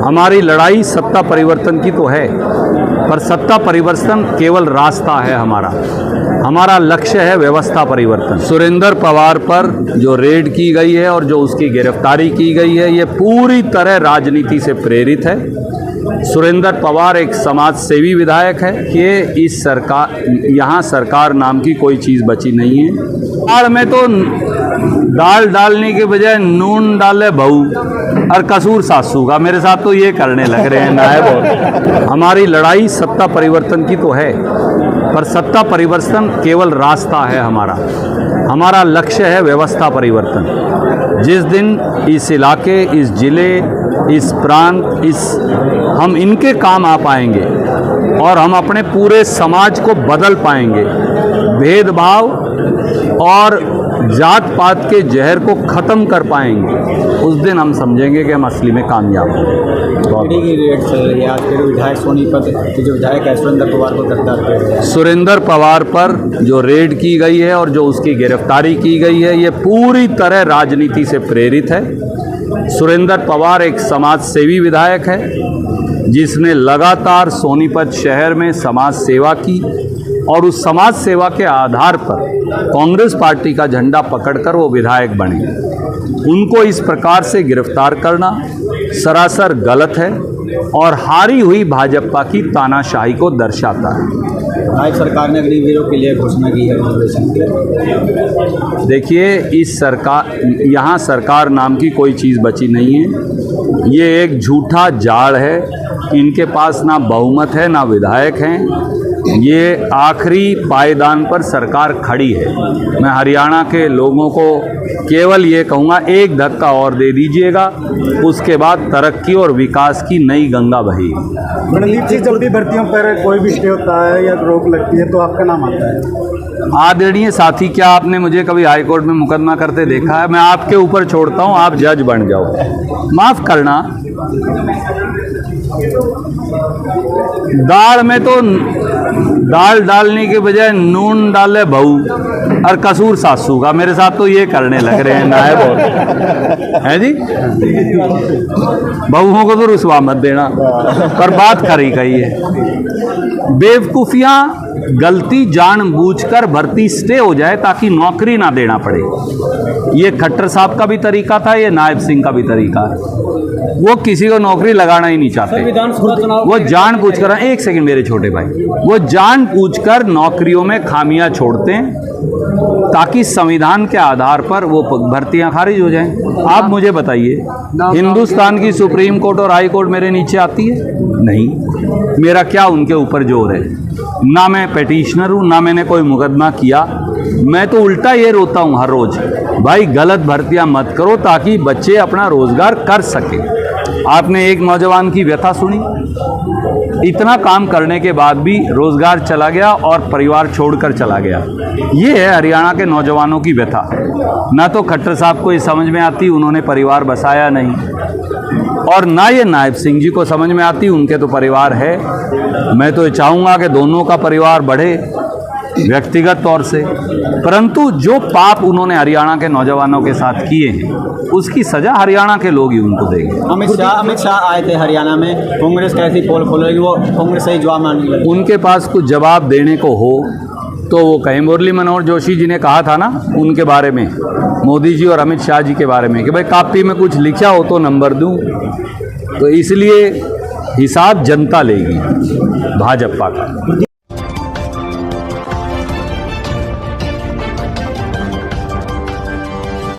हमारी लड़ाई सत्ता परिवर्तन की तो है, पर सत्ता परिवर्तन केवल रास्ता है। हमारा लक्ष्य है व्यवस्था परिवर्तन। सुरेंद्र पवार पर जो रेड की गई है और जो उसकी गिरफ्तारी की गई है, ये पूरी तरह राजनीति से प्रेरित है। सुरेंद्र पवार एक समाज सेवी विधायक है कि इस सरकार, यहाँ सरकार नाम की कोई चीज़ बची नहीं है। दाल में तो दाल डालने के बजाय नून डाले बहू और कसूर सासू का। मेरे साथ तो ये करने लग रहे हैं नायब। हमारी लड़ाई सत्ता परिवर्तन की तो है, पर सत्ता परिवर्तन केवल रास्ता है। हमारा लक्ष्य है व्यवस्था परिवर्तन। जिस दिन इस इलाके, इस जिले, इस प्रांत, हम इनके काम आ पाएंगे और हम अपने पूरे समाज को बदल पाएंगे, भेदभाव और जात पात के जहर को ख़त्म कर पाएंगे, उस दिन हम समझेंगे कि हम असली में कामयाब हैं। की रेट चल रही है आज के विधायक सोनीपत के जो विधायक है सुरेंद्र पवार को गिरफ्तार। सुरेंद्र पवार पर जो रेड की गई है और जो उसकी गिरफ्तारी की गई है, ये पूरी तरह राजनीति से प्रेरित है। सुरेंद्र पवार एक समाज सेवी विधायक है जिसने लगातार सोनीपत शहर में समाज सेवा की और उस समाज सेवा के आधार पर कांग्रेस पार्टी का झंडा पकड़कर वो विधायक बने। उनको इस प्रकार से गिरफ्तार करना सरासर गलत है और हारी हुई भाजपा की तानाशाही को दर्शाता है। आज सरकार ने अग्निवीरों के लिए घोषणा की है। देखिए, यहाँ सरकार नाम की कोई चीज़ बची नहीं है। ये एक झूठा जाड़ है। इनके पास ना बहुमत है, ना विधायक हैं। ये आखिरी पायदान पर सरकार खड़ी है। मैं हरियाणा के लोगों को केवल ये कहूँगा, एक धक्का और दे दीजिएगा, उसके बाद तरक्की और विकास की नई गंगा बहेगी। रणदीप जी, जब भी भर्तियों पर कोई भी स्टे होता है या रोक लगती है तो आपका नाम आता है। आदरणीय साथी, क्या आपने मुझे कभी हाईकोर्ट में मुकदमा करते देखा है? मैं आपके ऊपर छोड़ता हूँ, आप जज बन जाओ। माफ़ करना, दाल में तो दाल डालने के बजाय नून डाले बहू और कसूर सासू का। मेरे साथ तो ये करने लग रहे हैं नायब है जी। बहुओं को तो रुसवा मत देना, पर बात खरी कही है। बेवकूफ़ियाँ, गलती जानबूझकर भर्ती स्टे हो जाए ताकि नौकरी ना देना पड़े। ये खट्टर साहब का भी तरीका था, ये नायब सिंह का भी तरीका है। वो किसी को नौकरी लगाना ही नहीं चाहते। वो जानबूझकर, एक सेकंड मेरे छोटे भाई, वो जानबूझकर नौकरियों में खामियां छोड़ते हैं ताकि संविधान के आधार पर वो भर्तियां खारिज हो जाएं। आप मुझे बताइए, हिंदुस्तान की सुप्रीम कोर्ट और हाई कोर्ट मेरे नीचे आती है? नहीं। मेरा क्या उनके ऊपर जोर है? ना मैं पेटिशनर हूँ, ना मैंने कोई मुकदमा किया। मैं तो उल्टा ये रोता हूँ हर रोज़, भाई गलत भर्तियां मत करो ताकि बच्चे अपना रोज़गार कर सकें। आपने एक नौजवान की व्यथा सुनी, इतना काम करने के बाद भी रोज़गार चला गया और परिवार छोड़कर चला गया। ये है हरियाणा के नौजवानों की व्यथा। ना तो खट्टर साहब को ये समझ में आती, उन्होंने परिवार बसाया नहीं, और ना ये नायब सिंह जी को समझ में आती, उनके तो परिवार है। मैं तो ये चाहूँगा कि दोनों का परिवार बढ़े व्यक्तिगत तौर से, परंतु जो पाप उन्होंने हरियाणा के नौजवानों के साथ किए हैं उसकी सजा हरियाणा के लोग ही उनको देंगे। अमित शाह आए थे हरियाणा में, कांग्रेस कैसी पोल खोलेगी, वो कांग्रेस से ही जवाब मांगने लगी। उनके पास कुछ जवाब देने को हो तो वो कहीं, मुरली मनोहर जोशी जी ने कहा था ना उनके बारे में, मोदी जी और अमित शाह जी के बारे में, कि भाई कॉपी में कुछ लिखा हो तो नंबर दूं। तो इसलिए हिसाब जनता लेगी भाजपा का।